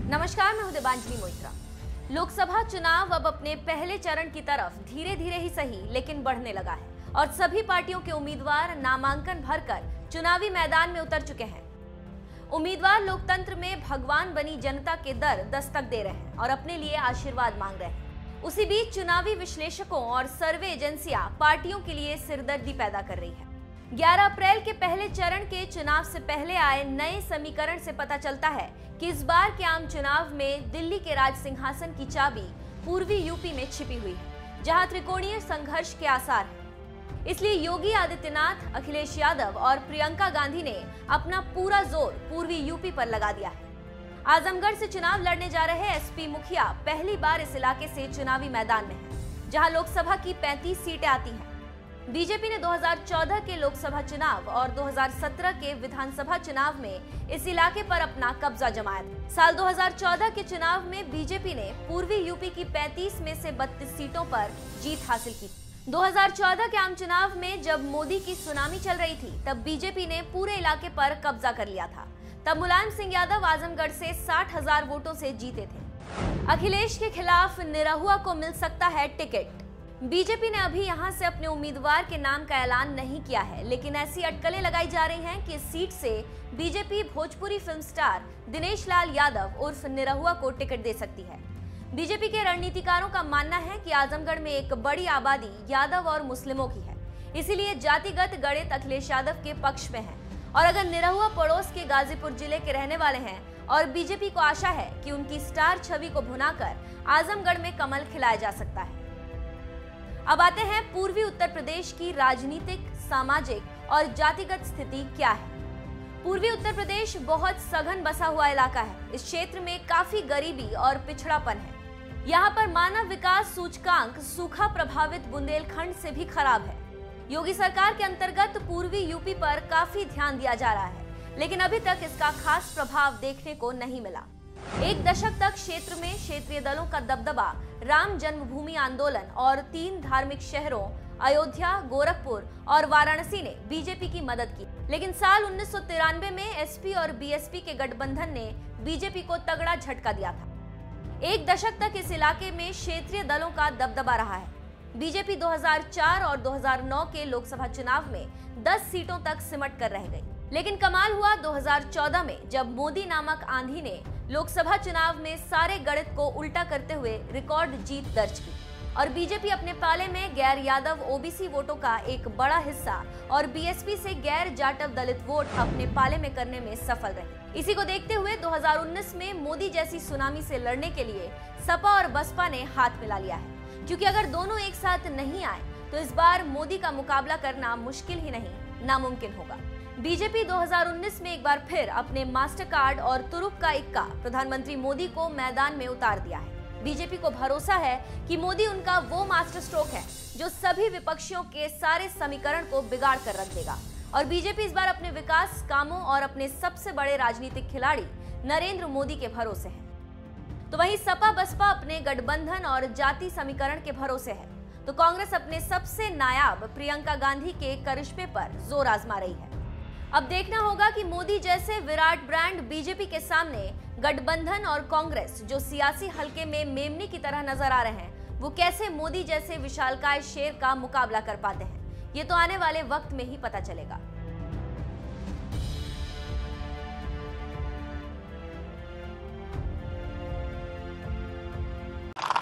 नमस्कार, मैं हूं देवांजलि मोइत्रा। लोकसभा चुनाव अब अपने पहले चरण की तरफ धीरे धीरे ही सही लेकिन बढ़ने लगा है और सभी पार्टियों के उम्मीदवार नामांकन भरकर चुनावी मैदान में उतर चुके हैं। उम्मीदवार लोकतंत्र में भगवान बनी जनता के दर दस्तक दे रहे हैं और अपने लिए आशीर्वाद मांग रहे हैं। उसी बीच चुनावी विश्लेषकों और सर्वे एजेंसियां पार्टियों के लिए सिरदर्दी पैदा कर रही है। 11 अप्रैल के पहले चरण के चुनाव से पहले आए नए समीकरण से पता चलता है कि इस बार के आम चुनाव में दिल्ली के राज सिंहासन की चाबी पूर्वी यूपी में छिपी हुई है, जहां त्रिकोणीय संघर्ष के आसार हैं। इसलिए योगी आदित्यनाथ, अखिलेश यादव और प्रियंका गांधी ने अपना पूरा जोर पूर्वी यूपी पर लगा दिया है। आजमगढ़ से चुनाव लड़ने जा रहे एसपी मुखिया पहली बार इस इलाके से चुनावी मैदान में हैं, जहां लोकसभा की 35 सीटें आती हैं। बीजेपी ने 2014 के लोकसभा चुनाव और 2017 के विधानसभा चुनाव में इस इलाके पर अपना कब्जा जमाया था। साल 2014 के चुनाव में बीजेपी ने पूर्वी यूपी की 35 में से 32 सीटों पर जीत हासिल की। 2014 के आम चुनाव में जब मोदी की सुनामी चल रही थी, तब बीजेपी ने पूरे इलाके पर कब्जा कर लिया था। तब मुलायम सिंह यादव आजमगढ़ से 60,000 वोटों से जीते थे। अखिलेश के खिलाफ निरहुआ को मिल सकता है टिकट। बीजेपी ने अभी यहां से अपने उम्मीदवार के नाम का ऐलान नहीं किया है, लेकिन ऐसी अटकलें लगाई जा रही हैं कि इस सीट से BJP Bhojpuri film star Dinesh Lal Yadav उर्फ निरहुआ को टिकट दे सकती है। बीजेपी के रणनीतिकारों का मानना है कि आजमगढ़ में एक बड़ी आबादी यादव और मुस्लिमों की है, इसीलिए जातिगत गणित अखिलेश यादव के पक्ष में है। और अगर निरहुआ पड़ोस के गाजीपुर जिले के रहने वाले हैं और बीजेपी को आशा है कि उनकी स्टार छवि को भुनाकर आजमगढ़ में कमल खिलाया जा सकता है। अब आते हैं पूर्वी उत्तर प्रदेश की राजनीतिक, सामाजिक और जातिगत स्थिति क्या है। पूर्वी उत्तर प्रदेश बहुत सघन बसा हुआ इलाका है। इस क्षेत्र में काफी गरीबी और पिछड़ापन है। यहाँ पर मानव विकास सूचकांक सूखा प्रभावित बुंदेलखंड से भी खराब है। योगी सरकार के अंतर्गत पूर्वी यूपी पर काफी ध्यान दिया जा रहा है, लेकिन अभी तक इसका खास प्रभाव देखने को नहीं मिला। एक दशक तक क्षेत्र में क्षेत्रीय दलों का दबदबा राम जन्मभूमि आंदोलन और 3 धार्मिक शहरों अयोध्या, गोरखपुर और वाराणसी ने बीजेपी की मदद की। लेकिन साल 1993 में एसपी और बीएसपी के गठबंधन ने बीजेपी को तगड़ा झटका दिया था। एक दशक तक इस इलाके में क्षेत्रीय दलों का दबदबा रहा है। बीजेपी 2004 और 2009 के लोकसभा चुनाव में 10 सीटों तक सिमट कर रह गई। लेकिन कमाल हुआ 2014 में, जब मोदी नामक आंधी ने लोकसभा चुनाव में सारे गणित को उल्टा करते हुए रिकॉर्ड जीत दर्ज की और बीजेपी अपने पाले में गैर यादव ओबीसी वोटों का एक बड़ा हिस्सा और बीएसपी से गैर जाटव दलित वोट अपने पाले में करने में सफल रही। इसी को देखते हुए 2019 में मोदी जैसी सुनामी से लड़ने के लिए सपा और बसपा ने हाथ मिला लिया है, क्योंकि अगर दोनों एक साथ नहीं आए तो इस बार मोदी का मुकाबला करना मुश्किल ही नहीं, नामुमकिन होगा। बीजेपी 2019 में एक बार फिर अपने मास्टर कार्ड और तुरुप का इक्का प्रधानमंत्री मोदी को मैदान में उतार दिया है। बीजेपी को भरोसा है कि मोदी उनका वो मास्टर स्ट्रोक है जो सभी विपक्षियों के सारे समीकरण को बिगाड़ कर रख देगा और बीजेपी इस बार अपने विकास कामों और अपने सबसे बड़े राजनीतिक खिलाड़ी नरेंद्र मोदी के भरोसे है। तो वहीं सपा बसपा अपने गठबंधन और जाति समीकरण के भरोसे है, तो कांग्रेस अपने सबसे नायाब प्रियंका गांधी के करिश्मे पर जोर आजमा रही है। अब देखना होगा कि मोदी जैसे विराट ब्रांड बीजेपी के सामने गठबंधन और कांग्रेस, जो सियासी हलके में मेमने की तरह नजर आ रहे हैं, वो कैसे मोदी जैसे विशालकाय शेर का मुकाबला कर पाते हैं। ये तो आने वाले वक्त में ही पता चलेगा।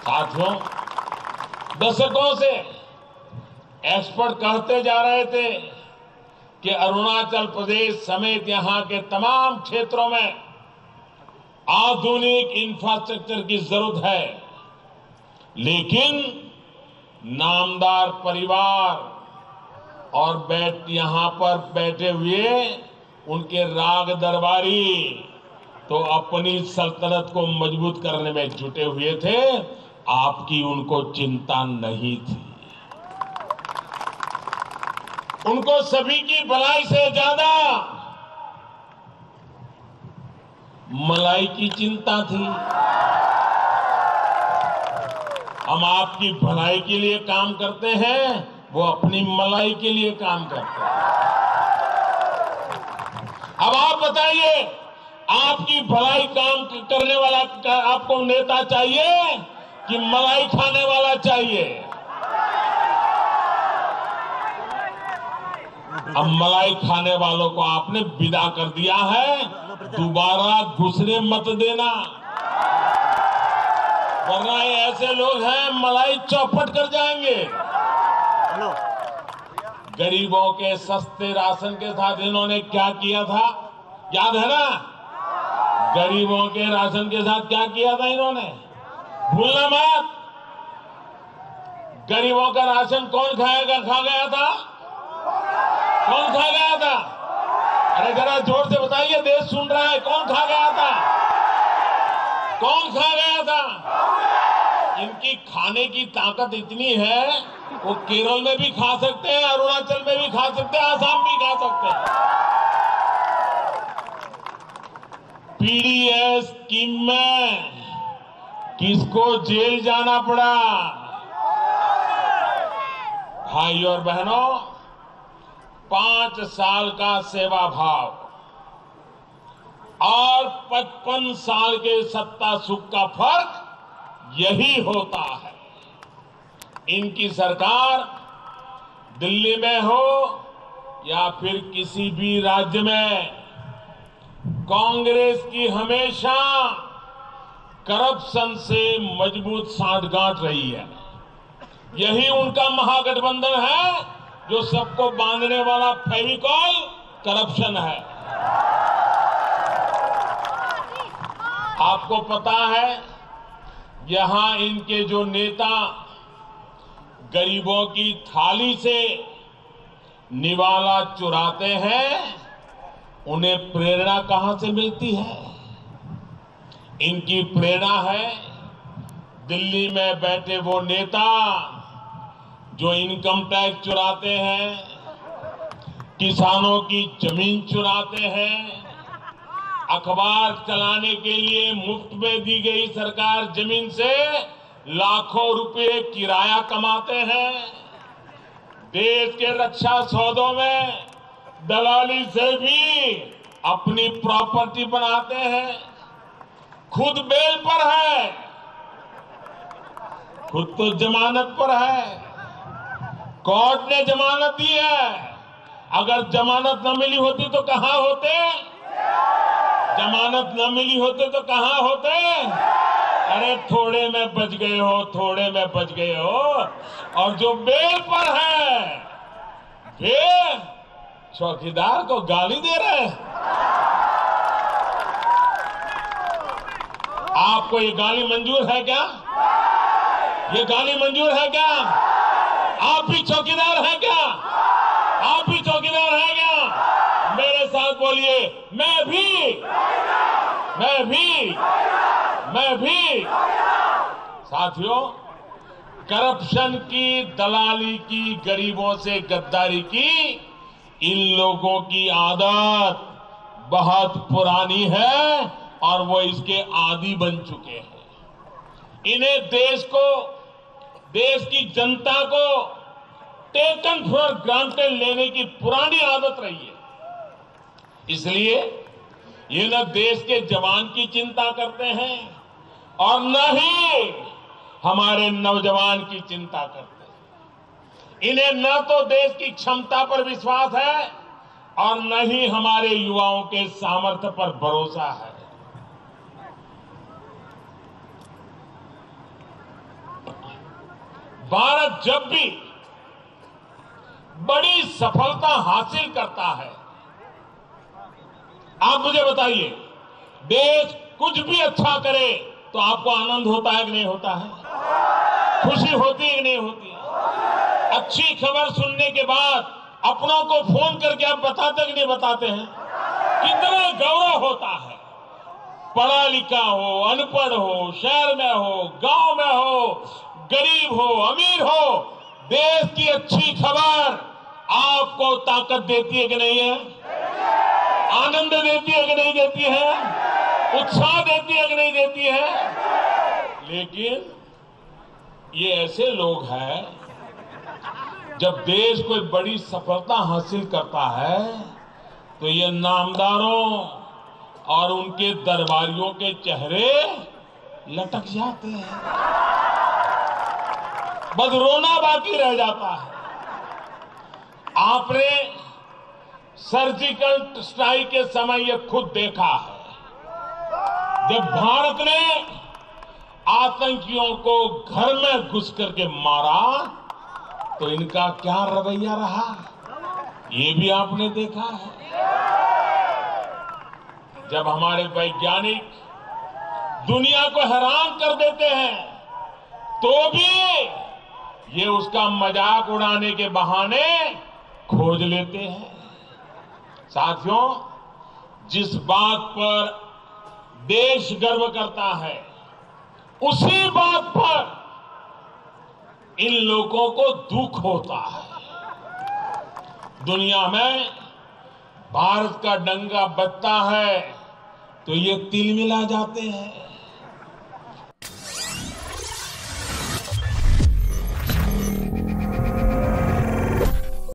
साथियों, दशकों से एक्सपर्ट कहते जा रहे थे कि अरुणाचल प्रदेश समेत यहां के तमाम क्षेत्रों में आधुनिक इंफ्रास्ट्रक्चर की जरूरत है, लेकिन नामदार परिवार और यहां पर बैठे हुए उनके राग दरबारी तो अपनी सल्तनत को मजबूत करने में जुटे हुए थे, आपकी उनको चिंता नहीं थी। उनको सभी की भलाई से ज्यादा मलाई की चिंता थी। हम आपकी भलाई के लिए काम करते हैं, वो अपनी मलाई के लिए काम करते हैं। अब आप बताइए, आपकी भलाई काम करने वाला आपको नेता चाहिए कि मलाई खाने वाला चाहिए? अब मलाई खाने वालों को आपने विदा कर दिया है, दोबारा घुसने मत देना, वरना ये ऐसे लोग हैं मलाई चौपट कर जाएंगे। गरीबों के सस्ते राशन के साथ इन्होंने क्या किया था, याद है ना? गरीबों के राशन के साथ क्या किया था इन्होंने, भूलना मत। गरीबों का राशन कौन खा गया था? कौन खा गया था? अरे जरा जोर से बताइए, देश सुन रहा है। कौन खा गया था? कौन खा गया था? इनकी खाने की ताकत इतनी है, वो केरल में भी खा सकते हैं, अरुणाचल में भी खा सकते हैं, आसाम भी खा सकते हैं। पीडीएस स्कीम में किसको जेल जाना पड़ा? भाइयों और बहनों, 5 साल का सेवा भाव और 55 साल के सत्ता सुख का फर्क यही होता है। इनकी सरकार दिल्ली में हो या फिर किसी भी राज्य में, कांग्रेस की हमेशा करप्शन से मजबूत सांठगांठ रही है। यही उनका महागठबंधन है, जो सबको बांधने वाला फेविकॉल करप्शन है। आपको पता है, यहां इनके जो नेता गरीबों की थाली से निवाला चुराते हैं, उन्हें प्रेरणा कहां से मिलती है? इनकी प्रेरणा है दिल्ली में बैठे वो नेता जो इनकम टैक्स चुराते हैं, किसानों की जमीन चुराते हैं, अखबार चलाने के लिए मुफ्त में दी गई सरकार जमीन से लाखों रुपए किराया कमाते हैं, देश के रक्षा सौदों में दलाली से भी अपनी प्रॉपर्टी बनाते हैं, खुद बेल पर है, खुद तो जमानत पर है, कोर्ट ने जमानत दी है। अगर जमानत न मिली होती तो कहां होते? जमानत न मिली होते तो कहां होते? अरे थोड़े में बच गए हो, थोड़े में बच गए हो। और जो बेल पर है वे चौकीदार को गाली दे रहे हैं। आपको ये गाली मंजूर है क्या? ये गाली मंजूर है क्या? आप भी चौकीदार हैं क्या? आप भी चौकीदार हैं क्या? मेरे साथ बोलिए, मैं भी। साथियों, करप्शन की, दलाली की, गरीबों से गद्दारी की इन लोगों की आदत बहुत पुरानी है और वो इसके आदी बन चुके हैं। इन्हें देश की जनता को टेकन फॉर ग्रांटेड लेने की पुरानी आदत रही है। इसलिए ये न देश के जवान की चिंता करते हैं और न ही हमारे नौजवान की चिंता करते हैं। इन्हें न तो देश की क्षमता पर विश्वास है और न ही हमारे युवाओं के सामर्थ्य पर भरोसा है। भारत जब भी बड़ी सफलता हासिल करता है, आप मुझे बताइए, देश कुछ भी अच्छा करे तो आपको आनंद होता है कि नहीं होता है? खुशी होती है कि नहीं होती है? अच्छी खबर सुनने के बाद अपनों को फोन करके आप बताते कि नहीं बताते हैं? कितना गौरव होता है। पढ़ा लिखा हो, अनपढ़ हो, शहर में हो, गांव में हो, गरीब हो, अमीर हो, देश की अच्छी खबर आपको ताकत देती है कि नहीं है? आनंद देती है कि नहीं देती है? उत्साह देती है कि नहीं देती है? लेकिन ये ऐसे लोग हैं, जब देश कोई बड़ी सफलता हासिल करता है तो ये नामदारों, और उनके दरबारियों के चेहरे लटक जाते हैं, बस रोना बाकी रह जाता है। आपने सर्जिकल स्ट्राइक के समय ये खुद देखा है, जब भारत ने आतंकियों को घर में घुस करके मारा तो इनका क्या रवैया रहा, ये भी आपने देखा है। जब हमारे वैज्ञानिक दुनिया को हैरान कर देते हैं तो भी ये उसका मजाक उड़ाने के बहाने खोज लेते हैं। साथियों, जिस बात पर देश गर्व करता है उसी बात पर इन लोगों को दुख होता है। दुनिया में भारत का डंका बजता है तो ये तिलमिला जाते हैं।